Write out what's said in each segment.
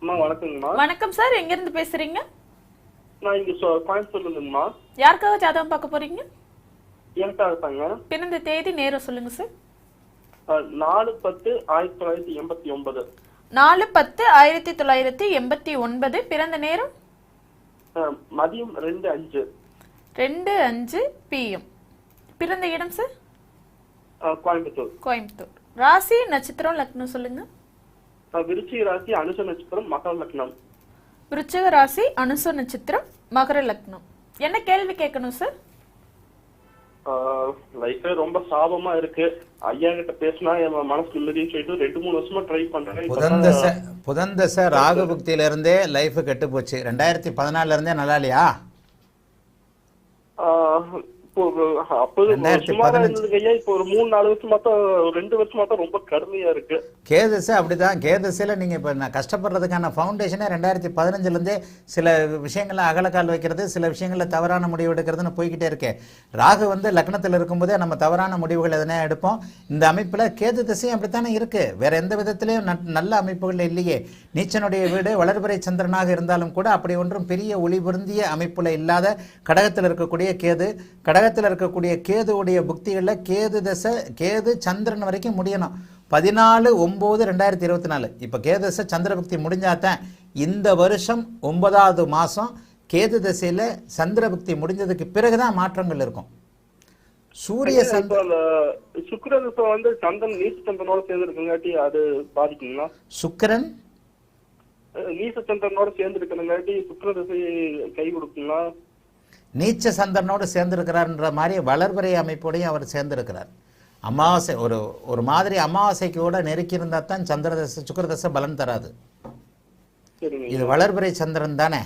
அம்மா வணக்கங்கம்மா. வணக்கம் சார், எங்க இருந்து பேசுறீங்க? நான் இங்க கோயம்புத்தூர்ல இருந்துங்கம்மா. யாருக்காக ஜாதகம் பார்க்க போறீங்க? எனக்காக தாங்க. பிறந்த தேதி நேரம் சொல்லுங்க சார். 4/10/1989. 4/10/1989. பிறந்த நேரம் மதியம் 2:05. 2:05 PM. பிறந்த இடம் சார்? கோயம்புத்தூர். கோயம்புத்தூர். ராசி நட்சத்திரம் லக்னம் சொல்லுங்க. விருச்சிக ராசி அனுச நட்சத்திரம் மகர லக்னம். விருச்சிக ராசி அனுச நட்சத்திரம் மகர லக்னம். என்ன கேள்வி கேட்கணும் சார்? லைஃப் ரொம்ப சாபமா இருக்கு. ஐயா கிட்ட பேசினா என் மனசு நிம்மதியும் சொல்லிட்டு 2-3 வருஷமா ட்ரை பண்றேன். புதன் தசை ராகு புக்தியில இருந்தே லைஃப் கெட்டு போச்சு. 2014 இருந்தே நல்லா இல்லையா? ரொம்ப கடுமையா இருக்கு. கேதசை அப்படிதான். கேதசையில நீங்க இப்ப கஷ்டப்படுறதுக்கான ஃபவுண்டேஷனே 2015 இருந்தே சில விஷயங்கள்ல அகலக்கால் வைக்கிறது, சில விஷயங்கள்ல தவறான முடிவு எடுக்கிறதுன்னு போய்கிட்டே இருக்கு. ராகு லக்னத்தில் இருக்கும்போதே நம்ம தவறான முடிவுகள் எதனா எடுப்போம். இந்த அமைப்புல கேது திசையும் அப்படித்தானே இருக்கு. வேற எந்த விதத்திலையும் நல்ல அமைப்புகள் இல்லையே. நீச்சனுடைய வீடு வளர்பிறை சந்திரனாக இருந்தாலும் கூட அப்படி ஒன்றும் பெரிய ஒளி பொருந்திய அமைப்புல இல்லாத கடகத்தில் இருக்கக்கூடிய கேது, கடகத்தில் இருக்கக்கூடிய கேதுவுடைய புக்திகளில் கேது தசை கேது சந்திரன் வரைக்கும் முடியணும். 14/9/2024. இப்போ கேது தசை சந்திர புக்தி முடிஞ்சாதான் இந்த வருஷம் 9வது மாதம் கேது தசையில் சந்திர புக்தி முடிஞ்சதுக்கு பிறகுதான் மாற்றங்கள் இருக்கும். சூரிய சுக்கிரன் சந்திரன் நீச சந்திரனோட சேர்ந்து இருக்குங்காட்டி அது பாதிக்குங்களா? சுக்கிரன் நீச சந்திரனோட சேர்ந்து இருக்கிறங்காட்டி சுக்கிர தசை கை கொடுக்குங்களா? நீச்ச சந்திரனோடு சேர்ந்திருக்கிறார்ன்ற மாதிரி வளர்பிறை அமைப்போடையும் அவர் சேர்ந்திருக்கிறார். அமாவாசை ஒரு மாதிரி அமாவாசைக்கு கூட நெருக்கி இருந்தா தான் சந்திரதசை சுக்கிரதசை பலன் தராது. இது வளர்பிறை சந்திரன் தானே.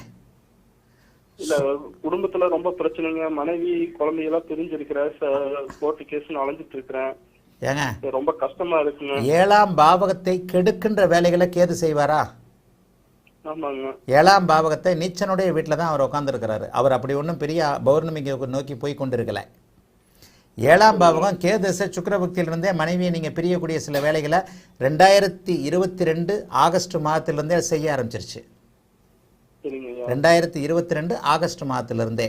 இல்ல குடும்பத்துல ரொம்ப பிரச்சனைங்க. மனைவி குழந்தையெல்லாம் பிரிஞ்சிருக்கிறேன். கோர்ட்டு கேஸ் அலைஞ்சிட்டு இருக்கிறேன். ஏங்க ரொம்ப கஷ்டமா இருக்குங்க. 7ஆம் பாவகத்தை கெடுக்கின்ற வேலைகளை கேது செய்வாரா? 7ஆம் பாவகத்தை நீச்சனுடைய வீட்டில் தான் அவர் உட்காந்துருக்கிறாரு. அவர் அப்படி ஒன்றும் பெரிய பௌர்ணமிக்கு நோக்கி போய் கொண்டிருக்கல. 7ஆம் பாவகம் கேதசை சுக்கிரபக்தியிலிருந்தே மனைவியை நீங்கள் பிரியக்கூடிய சில வேலைகளை 2022 ஆகஸ்ட் மாதத்திலிருந்தே செய்ய ஆரம்பிச்சிருச்சு. 2022 ஆகஸ்ட் மாதத்திலிருந்தே.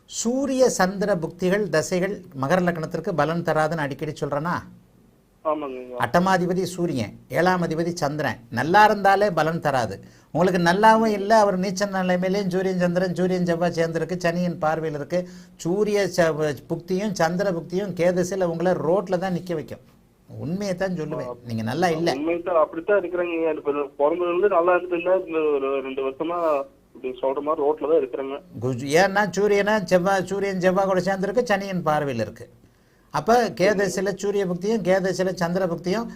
சூரிய சந்திர புக்திகள் தசைகள் மகர லக்னத்திற்கு பலன் தராதுன்னு அடிக்கடி சொல்கிறேன்னா, அட்டமாதிபதி சூரியன், 7ஆம் அதிபதி சந்திரன் நல்லா இருந்தாலே பலன் தராது. உங்களுக்கு நல்லாவும் இல்லை. அவர் நீச்சல் நிலைமையிலேயும் சூரியன் சந்திரன் சூரியன் செவ்வாய் சேர்ந்துருக்கு, சனியின் பார்வையில் இருக்கு. சூரிய புக்தியும் சந்திர புக்தியும் கேதசில உங்களை ரோட்ல தான் நிக்க வைக்கும். உண்மையை தான் சொல்லுவேன். நீங்க நல்லா இல்ல. அப்படித்தான் இருக்கிறாங்க. பிறந்தது நல்லா இருந்துன்னா ஒரு 2 வருஷமா சொல்ற மாதிரி ரோட்ல தான் இருக்கிறாங்க. ஏன்னா சூரியன் செவ்வாய் கூட சேர்ந்துருக்கு, சனியின் பார்வையில் இருக்கு. அப்போ கேதசில சூரிய புக்தியும் கேதசில சந்திர புக்தியும்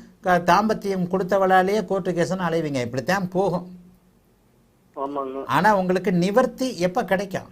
தாம்பத்தியம் கொடுத்தவளாலேயே கோர்ட்டு கேஸ்ன்னு அலைவீங்க. இப்படித்தான் போகும். ஆனால் உங்களுக்கு நிவர்த்தி எப்போ கிடைக்கும்?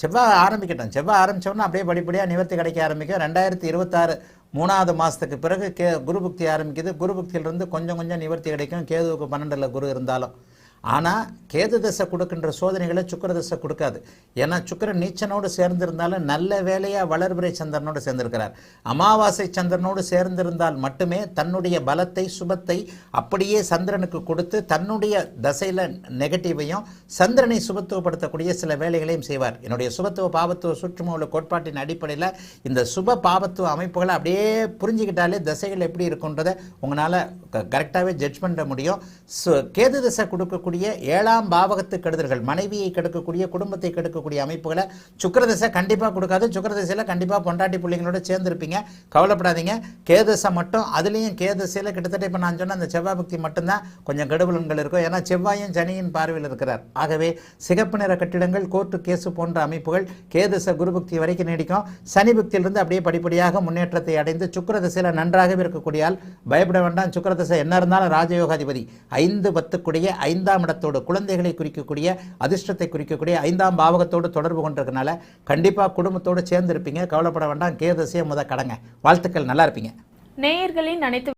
செவ்வாய் ஆரம்பிக்கட்டும். செவ்வாய் ஆரம்பித்தோன்னா அப்படியே படிப்படியாக நிவர்த்தி கிடைக்க ஆரம்பிக்கும். 2026 3வது மாதத்துக்கு பிறகு குரு புக்தி ஆரம்பிக்குது. குரு புக்தியிலிருந்து கொஞ்சம் கொஞ்சம் நிவர்த்தி கிடைக்கும். கேதுவுக்கு 12ல் குரு இருந்தாலும். ஆனால் கேது தசை கொடுக்கின்ற சோதனைகளை சுக்கிர தசை கொடுக்காது. ஏன்னா சுக்கிரன் நீச்சனோடு சேர்ந்திருந்தாலும் நல்ல வேலையாக வளர்பிறை சந்திரனோடு சேர்ந்திருக்கிறார். அமாவாசை சந்திரனோடு சேர்ந்திருந்தால் மட்டுமே தன்னுடைய பலத்தை சுபத்தை அப்படியே சந்திரனுக்கு கொடுத்து தன்னுடைய தசையில் நெகட்டிவையும் சந்திரனை சுபத்துவப்படுத்தக்கூடிய சில வேலைகளையும் செய்வார். என்னுடைய சுபத்துவ பாபத்துவ சுற்றுமுள்ள கோட்பாட்டின் அடிப்படையில் இந்த சுப பாபத்துவ அமைப்புகளை அப்படியே புரிஞ்சுக்கிட்டாலே தசைகள் எப்படி இருக்குன்றதை உங்களால் கரெக்டாகவே ஜட்ஜ் பண்ண முடியும். கேது தசை கொடுக்கக்கூடிய 7ஆம் பாவகத்து கெடுதல்கள், மனைவியை கெடுக்கக்கூடிய குடும்பத்தை கெடுக்கக்கூடிய அமைப்புகளை சுக்கிரதசை கண்டிப்பாக கொடுக்காது. சுக்கிரதசையில் கண்டிப்பாக பொண்டாட்டி பிள்ளைங்களோட சேர்ந்துருப்பீங்க. கவலைப்படாதீங்க. கேதசை மட்டும், அதுலேயும் கேதசையில் கிட்டத்தட்ட இப்போ நான் சொன்ன அந்த செவ்வாய் பக்தி மட்டும்தான் கொஞ்சம் கெடுபலன்கள் இருக்கும். ஏன்னா செவ்வாயும் சனியின் பார்வையில் இருக்கிறார். ஆகவே சிகப்பு நிற கட்டிடங்கள், கோர்ட்டு கேஸு போன்ற அமைப்புகள் கேதசை குரு பக்தி வரைக்கும் நீடிக்கும். சனி பக்தியிலிருந்து அப்படியே படிப்படியாக முன்னேற்றத்தை அடைந்து சுக்கிரதசையில் நன்றாகவே இருக்கக்கூடியால் பயப்பட வேண்டாம். சுக்கிரதசை என்ன இருந்தாலும் ராஜயோகாதிபதி 5-10 5ஆம் இடத்தோடு குழந்தைகளை குறிக்கக்கூடிய அதிர்ஷ்டத்தை குறிக்கக்கூடிய 5ஆம் பாவகத்தோடு தொடர்பு கொண்டிருக்கனால கண்டிப்பாக குடும்பத்தோடு சேர்ந்து இருப்பீங்க. கவலைப்பட வேண்டாம். கேதசையை கடங்க. வாழ்த்துக்கள். நல்லா இருப்பீங்க. நேயர்களின் அனைத்து